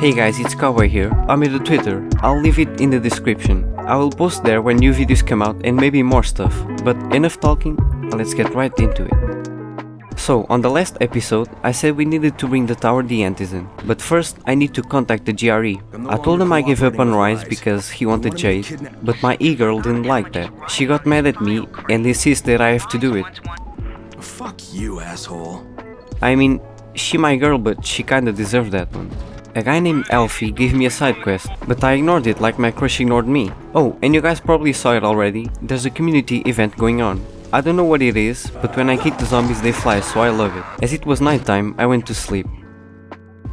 Hey guys, it's Cowboy here. I'm in the Twitter. I'll leave it in the description. I will post there when new videos come out and maybe more stuff. But enough talking, let's get right into it. So, on the last episode, I said we needed to bring the tower the Antizin. But first, I need to contact the GRE. I told him I gave up on Rise because he wanted Jade, but my e-girl didn't like that. She got mad at me and insists that I have to do it. Fuck you, asshole. I mean, she my girl, but she kinda deserved that one. A guy named Alfie gave me a side quest, but I ignored it like my crush ignored me. Oh, and you guys probably saw it already, there's a community event going on. I don't know what it is, but when I kick the zombies they fly, so I love it. As it was nighttime, I went to sleep.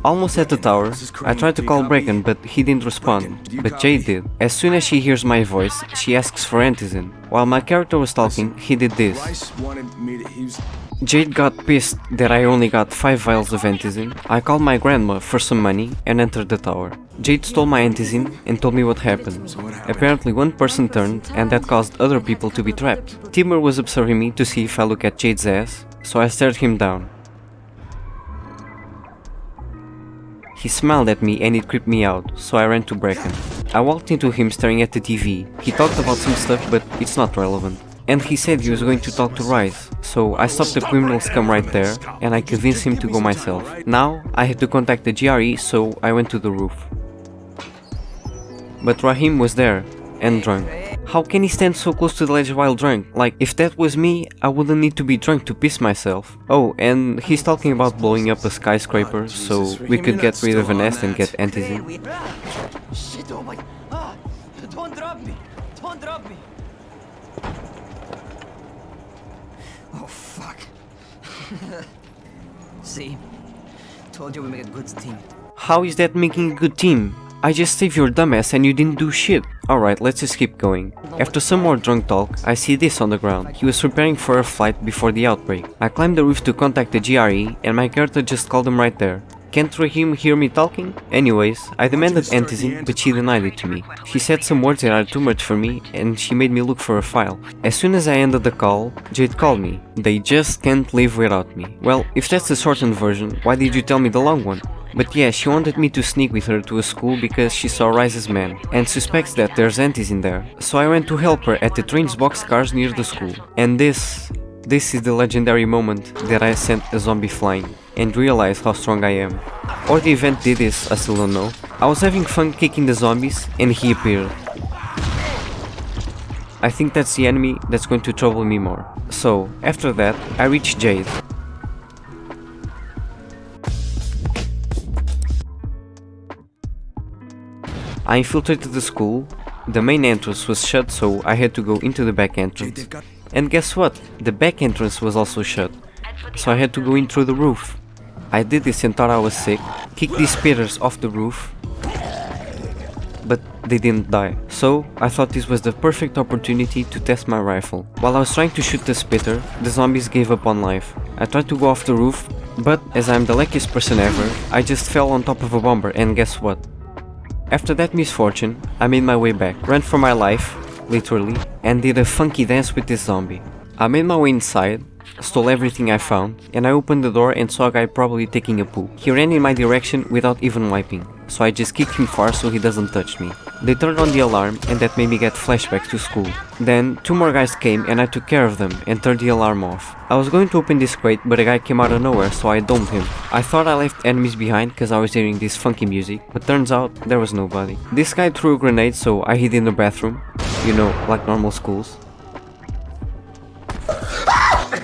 Almost at the tower, I tried to call Brecken, but he didn't respond, but Jade did. As soon as she hears my voice, she asks for Antizin. While my character was talking, he did this. Jade got pissed that I only got 5 vials of Antizin. I called my grandma for some money and entered the tower. Jade stole my Antizin and told me what happened. Apparently one person turned and that caused other people to be trapped. Timur was observing me to see if I look at Jade's ass, so I stared him down. He smiled at me and it creeped me out, so I ran to Brecken. I walked into him staring at the TV. He talked about some stuff, but it's not relevant. And he said he was going to talk to Rise, so I stopped the criminal scum right there and I convinced him to go myself. Now I had to contact the GRE, so I went to the roof. But Rahim was there, and drunk. How can he stand so close to the ledge while drunk? Like, if that was me, I wouldn't need to be drunk to piss myself. Oh, and he's talking about blowing up a skyscraper, so we could get rid of a nest and get Antizin. Shit, oh my... Don't drop me! Don't drop me! Oh, fuck. See? Told you we make a good team. How is that making a good team? I just saved your dumbass and you didn't do shit. Alright, let's just keep going. After some more drunk talk, I see this on the ground. He was preparing for a flight before the outbreak. I climbed the roof to contact the GRE and my character just called him right there. Can't Rahim hear me talking? Anyways, I demanded Antizin, but she denied it to me. She said some words that are too much for me and she made me look for a file. As soon as I ended the call, Jade called me. They just can't live without me. Well, if that's the shortened version, why did you tell me the long one? But yeah, she wanted me to sneak with her to a school because she saw Rise's man and suspects that there's Antizin there. So I went to help her at the train's boxcars near the school. And this is the legendary moment that I sent a zombie flying and realized how strong I am. Or the event did this, I still don't know. I was having fun kicking the zombies and he appeared. I think that's the enemy that's going to trouble me more. So, after that, I reached Jade. I infiltrated the school. The main entrance was shut, so I had to go into the back entrance. And guess what? The back entrance was also shut, so I had to go in through the roof. I did this and thought I was sick, kicked these spitters off the roof, but they didn't die. So I thought this was the perfect opportunity to test my rifle. While I was trying to shoot the spitter, the zombies gave up on life. I tried to go off the roof, but as I'm the luckiest person ever, I just fell on top of a bomber and guess what? After that misfortune, I made my way back, ran for my life, literally, and did a funky dance with this zombie. I made my way inside, stole everything I found, and I opened the door and saw a guy probably taking a poop. He ran in my direction without even wiping, so I just kicked him far so he doesn't touch me. They turned on the alarm and that made me get flashbacks to school. Then 2 more guys came and I took care of them and turned the alarm off. I was going to open this crate but a guy came out of nowhere so I domed him. I thought I left enemies behind cause I was hearing this funky music, but turns out there was nobody. This guy threw a grenade so I hid in the bathroom, you know, like normal schools.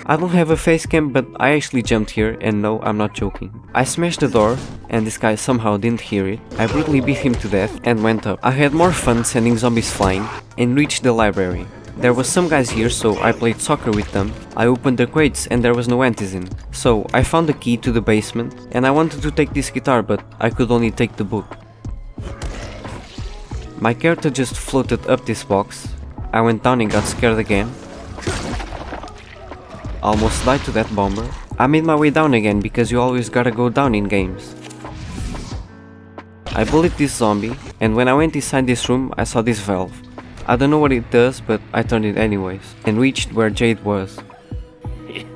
I don't have a face cam, but I actually jumped here and no, I'm not joking. I smashed the door and this guy somehow didn't hear it. I brutally beat him to death and went up. I had more fun sending zombies flying and reached the library. There was some guys here so I played soccer with them. I opened the crates and there was no Antizin. So I found the key to the basement and I wanted to take this guitar but I could only take the book. My character just floated up this box. I went down and got scared again. Almost died to that bomber. I made my way down again because you always gotta go down in games. I bullied this zombie and when I went inside this room I saw this valve. I don't know what it does but I turned it anyways and reached where Jade was.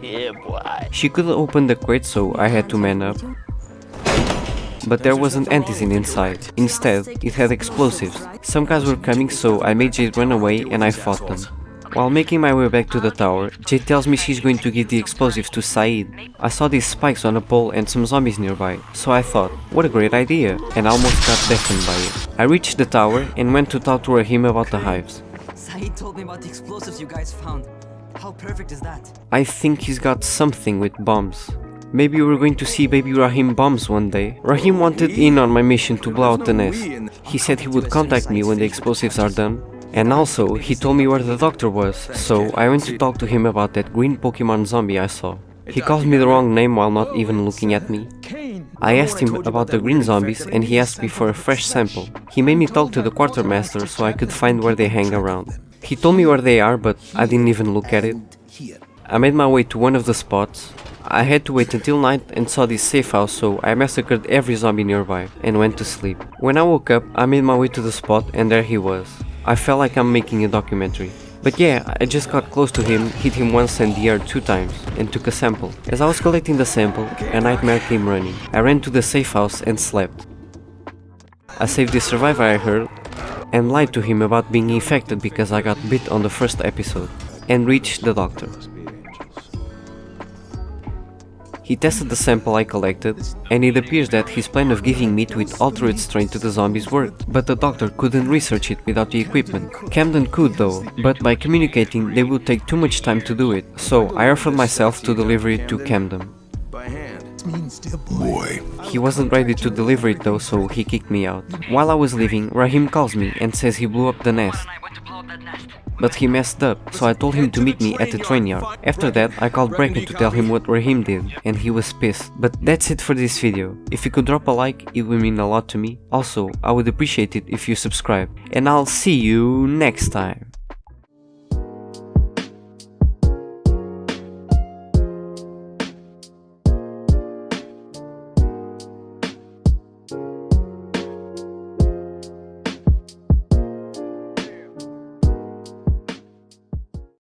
Yeah, boy. She couldn't open the crate so I had to man up. but there wasn't antizin inside. Instead, it had explosives. Some guys were coming, so I made Jade run away and I fought them. While making my way back to the tower, Jade tells me she's going to give the explosives to Saeed. I saw these spikes on a pole and some zombies nearby, so I thought, what a great idea, and I almost got deafened by it. I reached the tower and went to talk to Rahim about the hives. Saeed told me about the explosives you guys found. How perfect is that? I think he's got something with bombs. Maybe we're going to see baby Rahim bombs one day. Rahim wanted in on my mission to blow out the nest. He said he would contact me when the explosives are done. And also, he told me where the doctor was, so I went to talk to him about that green Pokemon zombie I saw. He called me the wrong name while not even looking at me. I asked him about the green zombies and he asked me for a fresh sample. He made me talk to the quartermaster so I could find where they hang around. He told me where they are, but I didn't even look at it. I made my way to one of the spots. I had to wait until night and saw this safe house, so I massacred every zombie nearby and went to sleep. When I woke up, I made my way to the spot and there he was. I felt like I'm making a documentary. But yeah, I just got close to him, hit him once and the other 2 times, and took a sample. As I was collecting the sample, a nightmare came running. I ran to the safe house and slept. I saved the survivor I heard, and lied to him about being infected because I got bit on the first episode, and reached the doctor. He tested the sample I collected, and it appears that his plan of giving meat with altered strain to the zombies worked, but the doctor couldn't research it without the equipment. Camden could though, but by communicating they would take too much time to do it, so I offered myself to deliver it to Camden. Boy. He wasn't ready to deliver it though, so he kicked me out. While I was leaving, Rahim calls me and says he blew up the nest. But he messed up, so I told him to meet me at the train yard. After that, I called Brecken to tell him what Rahim did, and he was pissed. But that's it for this video. If you could drop a like, it would mean a lot to me. Also, I would appreciate it if you subscribe. And I'll see you next time.